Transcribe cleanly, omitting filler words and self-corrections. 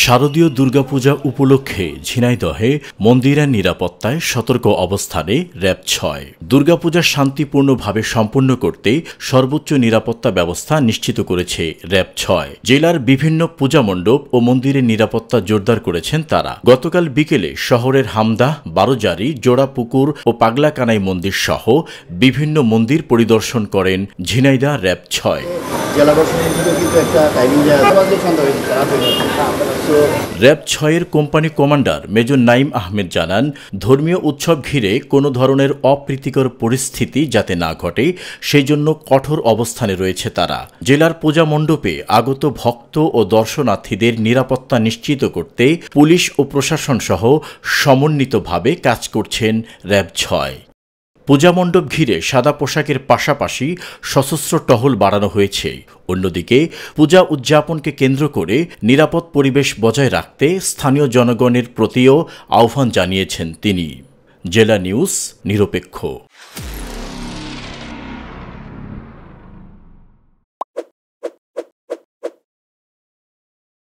শারদীয় দুর্গাপূজা উপলক্ষে ঝিনাইদহে মন্দিরের নিরাপত্তায় সতর্ক অবস্থানে র‍্যাব ৬। দুর্গাপূজা শান্তিপূর্ণভাবে সম্পন্ন করতে সর্বোচ্চ নিরাপত্তা ব্যবস্থা নিশ্চিত করেছে র‍্যাব ৬। জেলার বিভিন্ন পূজা মণ্ডপ ও মন্দিরের নিরাপত্তা জোরদার করেছেন তারা। গতকাল বিকেলে শহরের হামদা, বারোজারি, জোড়াপুকুর ও পাগলাকানাই মন্দির সহ বিভিন্ন মন্দির পরিদর্শন করেন ঝিনাইদহ র‍্যাব ৬। র‍্যাব ৬-এর company commander major Naim Ahmed জানান, ধর্মীয় উৎসব ঘিরে কোনো ধরনের অপ্রীতিকর পরিস্থিতি যাতে না ঘটে সেই জন্য কঠোর অবস্থানে রয়েছে তারা। জেলার পূজা মণ্ডপে আগত ভক্ত ও দর্শনার্থীদের নিরাপত্তা নিশ্চিত করতে পুলিশ ও প্রশাসন সহ সমন্বিতভাবে কাজ করছেন র‍্যাব ৬। পূজা মণ্ডপ ঘিরে সাদা পোশাকের পাশাপাশি সশস্ত্র টহল বাড়ানো হয়েছে। অন্যদিকে পূজা উদযাপনকে কেন্দ্র করে নিরাপদ পরিবেশ বজায় রাখতে স্থানীয় জনগণের প্রতিও আহ্বান জানিয়েছেন তিনি। জেলা নিউজ নিরপেক্ষ।